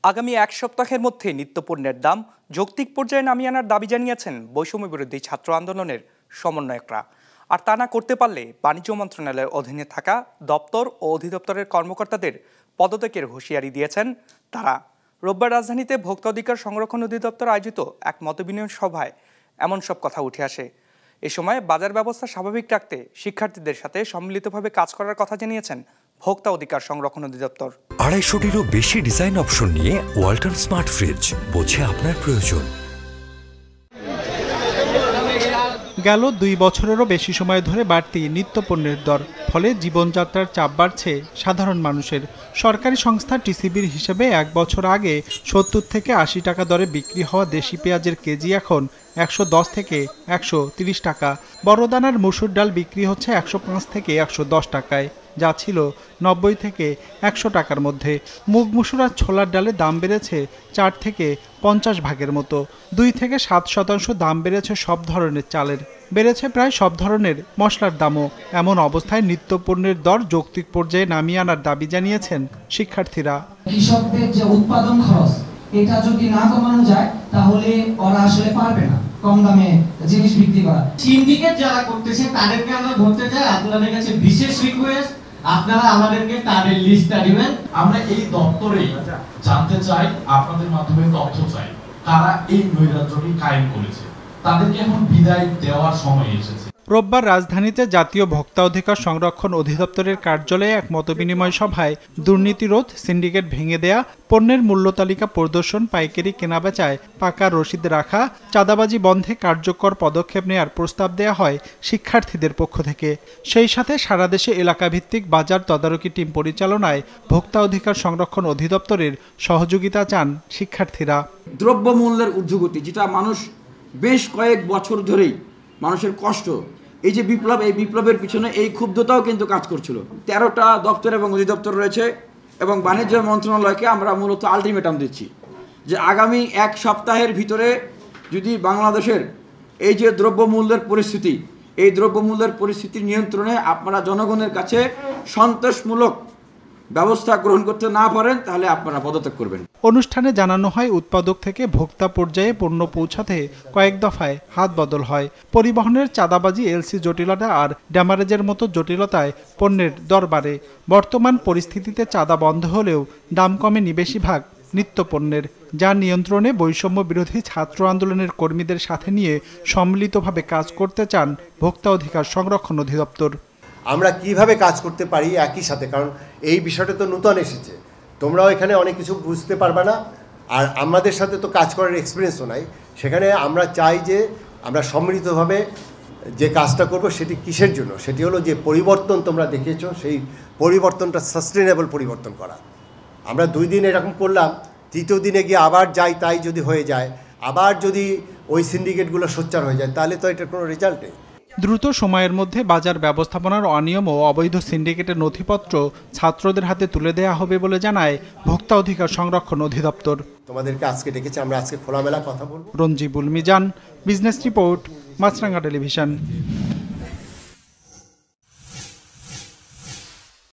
আগামী এক সপ্তাহের মধ্যে নিত্যপণ্যের দাম যৌক্তিক পর্যায়ে নামিয়ে আনার দাবি জানিয়েছেন বৈষম্য বিরোধী ছাত্র আন্দোলনের সমন্বয়করা। আর তা না করতে পারলে বাণিজ্য মন্ত্রণালয়ের অধীনে থাকা দপ্তর ও অধিদপ্তরের কর্মকর্তাদের পদত্যাগের হুঁশিয়ারি দিয়েছেন তারা। রোববার রাজধানীতে ভোক্তা অধিকার সংরক্ষণ অধিদপ্তর আয়োজিত এক মতবিনিময় সভায় এমন সব কথা উঠে আসে। এ সময় বাজার ব্যবস্থা স্বাভাবিক রাখতে শিক্ষার্থীদের সাথে সম্মিলিতভাবে কাজ করার কথা জানিয়েছেন ভোক্তা অধিকার সংরক্ষণ অধিদপ্তর। 250-টিরও বেশি ডিজাইন অপশন নিয়ে ওয়ালটন স্মার্ট ফ্রিজ, বোঝে আপনার প্রয়োজন। গেল 2 বছরেরও বেশি সময় ধরে বাড়তি নিত্যপণ্যের দর, ফলে জীবনযাত্রার চাপ বাড়ছে সাধারণ মানুষের। সরকারি সংস্থা টিসিবির হিসেবে 1 বছর আগে 70 থেকে 80 টাকা দরে বিক্রি হওয়া দেশি পেঁয়াজের কেজি এখন 110 থেকে 130 টাকা। বড় দানার মসুর ডাল বিক্রি হচ্ছে 105 থেকে 110 টাকায়, যা ছিল 90 থেকে 100 টাকার মধ্যে। মুগ মসুর আর ছোলার ডালে দাম বেড়েছে 4 থেকে 50 ভাগের মতো। 2 থেকে 7% দাম বেড়েছে সব ধরনের চালের, বেড়েছে প্রায় সব ধরনের মশলার দামও। এমন অবস্থায় নিত্যপণ্যের দর যৌক্তিক পর্যায়ে নামিয়ে আনার দাবি জানিয়েছেন শিক্ষার্থীরা। কৃষকদের যে উৎপাদন খরচ, এটা যদি না কমানো যায় তাহলে ওরা আসলে পারবে না কম দামে জিনিস বিক্রি করা। সিন্ডিকেট যারা করতেছে তাদেরকে আমরা ধরতে চাই। আপনাদের কাছে বিশেষ রিকোয়েস্ট, আপনারা আমাদেরকে তাদের লিস্টটা দিবেন। আমরা এই দপ্তরে জানতে চাই, আপনাদের মাধ্যমে তথ্য চাই, কারা এই নৈরাজ্যটি কায়েম করেছে। তাদেরকে এখন বিদায় দেওয়ার সময় এসেছে। রোববার রাজধানীতে জাতীয় ভোক্তা অধিকার সংরক্ষণ অধিদপ্তরের কার্যালয়ে এক মতবিনিময় সভায় দুর্নীতি রোধ, সিন্ডিকেট ভেঙে দেয়া, পণ্যের মূল্য তালিকা প্রদর্শন, পাইকারি কেনাবেচায় পাকা রসিদ রাখা, চাঁদাবাজি বন্ধে কার্যকর পদক্ষেপ নেওয়ার প্রস্তাব দেয়া হয় শিক্ষার্থীদের পক্ষ থেকে। সেই সাথে সারা দেশে এলাকাভিত্তিক বাজার তদারকি টিম পরিচালনায় ভোক্তা অধিকার সংরক্ষণ অধিদপ্তরের সহযোগিতা চান শিক্ষার্থীরা। দ্রব্যমূল্যের ঊর্ধ্বগতি, যেটা মানুষ বেশ কয়েক বছর ধরেই মানুষের কষ্ট, এই যে বিপ্লব, এই বিপ্লবের পিছনে এই ক্ষুব্ধতাও কিন্তু কাজ করছিল। 13টা দপ্তর এবং অধিদপ্তর রয়েছে এবং বাণিজ্য মন্ত্রণালয়কে আমরা মূলত আলটিমেটাম দিচ্ছি যে আগামী 1 সপ্তাহের ভিতরে যদি বাংলাদেশের এই যে দ্রব্যমূল্যের পরিস্থিতি, এই দ্রব্যমূল্যের পরিস্থিতি নিয়ন্ত্রণে আপনারা জনগণের কাছে সন্তোষমূলক ব্যবস্থা গ্রহণ করতে না পারেন, তাহলে আপনারা পদত্যাগ করবেন। অনুষ্ঠানে জানানো হয়, উৎপাদক থেকে ভোক্তা পর্যায়ে পণ্য পৌঁছাতে কয়েক দফায় হাত বদল হয়। পরিবহনের চাঁদাবাজি, এলসি জটিলতা আর ড্যামারেজের মতো জটিলতায় পণ্যের দর বাড়ে। বর্তমান পরিস্থিতিতে চাঁদা বন্ধ হলেও দাম কমেনি বেশিরভাগ নিত্যপণ্যের, যার নিয়ন্ত্রণে বৈষম্য বিরোধী ছাত্র আন্দোলনের কর্মীদের সাথে নিয়ে সম্মিলিতভাবে কাজ করতে চান ভোক্তা অধিকার সংরক্ষণ অধিদপ্তর। আমরা কিভাবে কাজ করতে পারি একই সাথে, কারণ এই বিষয়টা তো নতুন এসেছে, তোমরাও এখানে অনেক কিছু বুঝতে পারবে না, আর আমাদের সাথে তো কাজ করার এক্সপিরিয়েন্সও নাই। সেখানে আমরা চাই যে আমরা সম্মিলিতভাবে যে কাজটা করব সেটি কিসের জন্য, সেটি হলো যে পরিবর্তন তোমরা দেখিয়েছো, সেই পরিবর্তনটা সাস্টেনেবল পরিবর্তন করা। আমরা 2 দিন এরকম করলাম, 3য় দিনে গিয়ে আবার যাই তাই যদি হয়ে যায়, আবার যদি ওই সিন্ডিকেটগুলো সোচ্চার হয়ে যায়, তাহলে তো এটার কোনো রেজাল্ট নেই। দ্রুত সময়ের মধ্যে বাজার ব্যবস্থাপনার অনিয়ম ও অবৈধ সিন্ডিকেটের নথিপত্র ছাত্রদের হাতে তুলে দেওয়া হবে বলে জানায় ভোক্তা অধিকার সংরক্ষণ অধিদপ্তর। তোমাদেরকে আজকে ডেকেছি, আমরা আজকে খোলামেলা কথা বলবো। রঞ্জিবুল মিজান, বিজনেস রিপোর্ট, মাছরাঙ্গা টেলিভিশন।